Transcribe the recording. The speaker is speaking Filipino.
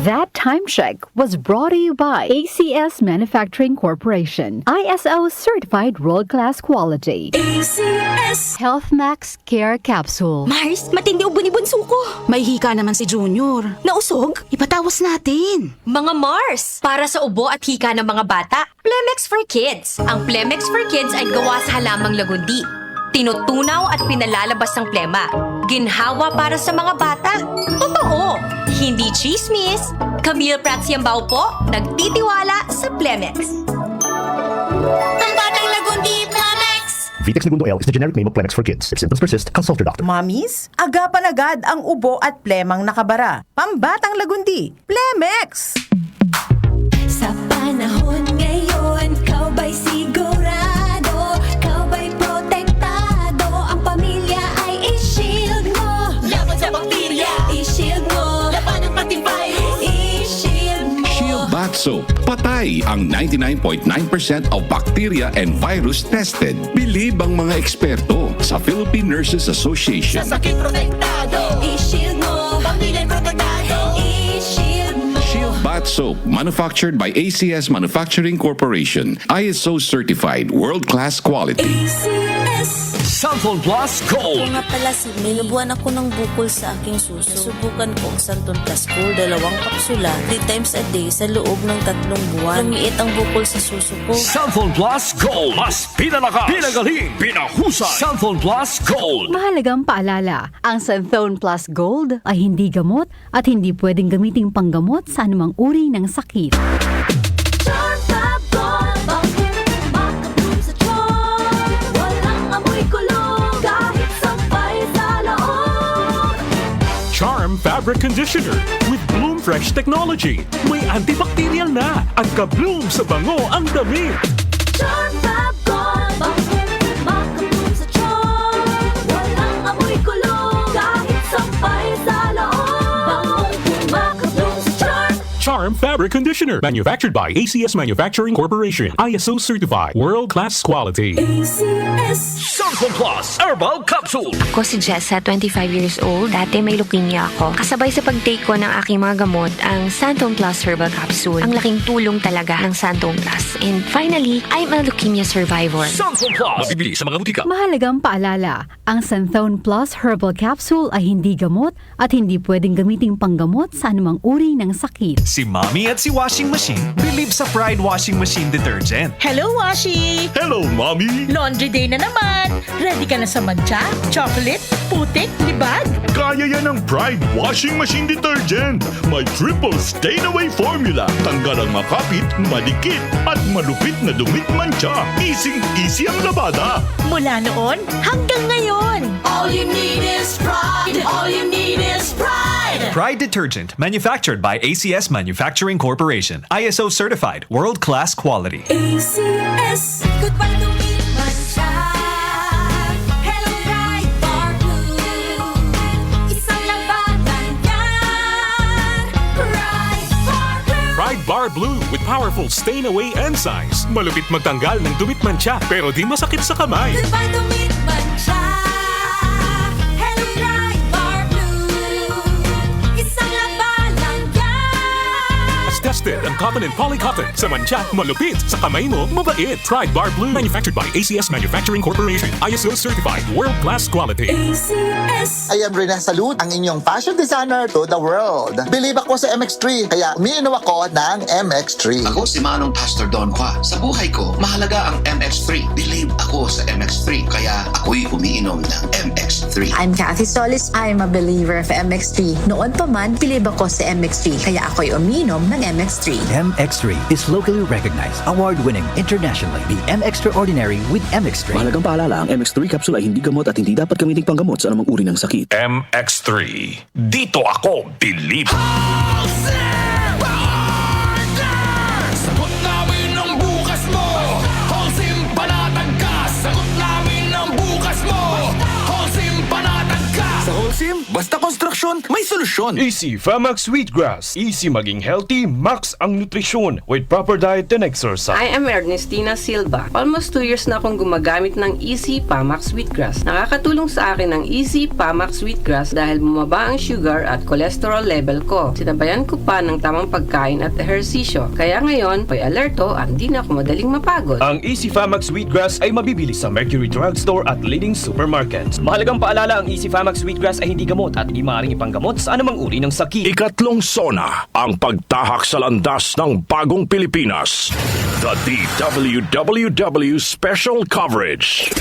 That time check was brought to you by ACS Manufacturing Corporation, ISO certified world-class quality. ACS Health Max Care Capsule. Mars, matindi ubo ni bunso ko. May hika naman si Junior. Nausog? Ipatawas natin. Mga Mars, para sa ubo at hika ng mga bata, Plemex for Kids. Ang Plemex for Kids ay gawa sa halamang lagundi. Tinutunaw at pinalalabas ng plema. Ginhawa para sa mga bata. Totoo! Hindi chismis. Camille Pratsiambao po, nagtitiwala sa Plemex. Ang batang lagundi, Plemex! Vitex Segundo L is the generic name of Plemex for kids. If symptoms persist, consult your doctor. Mommies, agapan agad ang ubo at plemang nakabara. Pambatang lagundi, Plemex! Sa panahon ngayon, kau ba'y sigurado? Kau ba'y protektado? Ang pamilya ay i-shield mo. Laban sa bakterya, i-shield mo. Laban ng pati virus, i-shield mo. Shield Bath Soap. Patay ang 99.9% of bacteria and virus tested. Bilib ang mga eksperto sa Philippine Nurses Association. Sa sakit protektado, i-shield mo. Pamilya protektado, i-shield mo. Shield Bath Soap, manufactured by ACS Manufacturing Corporation. ISO certified, world-class quality. ACS. Santon Plus Gold. Nga pala si nilubuan ako ng bukol sa aking suso. Subukan ko ang Santon Plus Gold, 2 kapsula, 3 times a day sa loob ng 3 buwan. Lumiit ang bukol sa suso ko. Santon Plus Gold. Mas pinalakas, pinagaling, pinahusay. Santon Plus Gold. Mahalagang paalala, ang Santhone Plus Gold ay hindi gamot at hindi pwedeng gamiting panggamot sa anumang uri ng sakit. Charm Fabric Conditioner with Bloom Fresh Technology. May antibacterial na at ka-bloom sa bango ang damit. Charm Fab Gold, makabloom sa charm. Walang amoy kulong, kahit sampay sa loob. Makabloom sa charm. Charm Fabric Conditioner. Manufactured by ACS Manufacturing Corporation. ISO certified. World-class quality. ACS. Santon Plus Herbal Capsule. Ako si Jessa, 25 years old. Dati may leukemia ako. Kasabay sa pag-take ko ng aking mga gamot, ang Santon Plus Herbal Capsule. Ang laking tulong talaga ng Santon Plus. And finally, I'm a leukemia survivor. Santon Plus. Mabibili sa mga butika. Mahalagang paalala, ang Santhone Plus Herbal Capsule ay hindi gamot at hindi pwedeng gamiting panggamot sa anumang uri ng sakit. Si Mommy at si Washing Machine believe sa Pride Washing Machine Detergent. Hello, Washi! Hello, Mommy! Laundry day na naman! Ready ka na sa mancha, chocolate, putik, libag? Kaya yan ang Pride Washing Machine Detergent. May triple stain-away formula. Tanggal ang makapit, madikit, at malupit na dumit mancha. Easy-easy ang labada. Mula noon hanggang ngayon! All you need is pride. All you need is pride. Pride Detergent, manufactured by ACS Manufacturing Corporation. ISO certified, world-class quality. ACS. Goodbye to me, mancha. Hello, Pride Bar Blue. Isang labanan yan. Pride Bar Blue. Pride Bar Blue with powerful stain-away enzymes. Malupit magtanggal ng dumit mancha pero di masakit sa kamay. Goodbye to me, mancha. Hello, Pride Bar Blue. Isang labanan yan. As tested ang cotton and polycotton. Sa mancha, malupit. Sa kamay mo, mabait. Pride Bar Blue. Manufactured by ACS Manufacturing Corporation. ISO certified. World-class quality. ACS. I am Rene Salud, ang inyong fashion designer to the world. Believe ako sa MX3, kaya umiinom ako ng MX3. Ako si Manong Pastor Don Qua. Sa buhay ko, mahalaga ang MX3. Believe ako sa MX3, kaya ako'y umiinom ng MX3. I'm Kathy Solis. I'm a believer of MX3. Noon pa man, believe ako sa MX3, kaya ako'y umiinom ng MX3. MX3 is locally recognized, award-winning internationally. The MX Ordinary with MX3. Mahalagang paalala, ang MX3 capsule ay hindi gamot at hindi dapat gamiting panggamot sa anumang uri ng sakit. MX3. Dito ako, believe. Sagot namin ang bukas mo. Holcim panatag ka. Sagot namin ang bukas mo. Holcim panatag ka. Sa Holcim, basta konstruksyon. kondisyon, may solusyon. Easy Famax Wheatgrass. Easy maging healthy, max ang nutrisyon with proper diet and exercise. I am Ernestina Silva. Almost 2 years na akong gumagamit ng Easy Famax Wheatgrass. Nakakatulong sa akin ang Easy Famax Wheatgrass dahil bumaba ang sugar at cholesterol level ko. Sinabayan ko pa ng tamang pagkain at ehersisyo. Kaya ngayon, may alerto at di na ako madaling mapagod. Ang Easy Famax Wheatgrass ay mabibili sa Mercury Drugstore at leading supermarkets. Mahalagang paalala, ang Easy Famax Wheatgrass ay hindi gamot at hindi maaaring ipanggamot sa anumang uri ng sakit. Ikatlong sona, ang pagtahak sa landas ng bagong Pilipinas. The DWWW Special Coverage.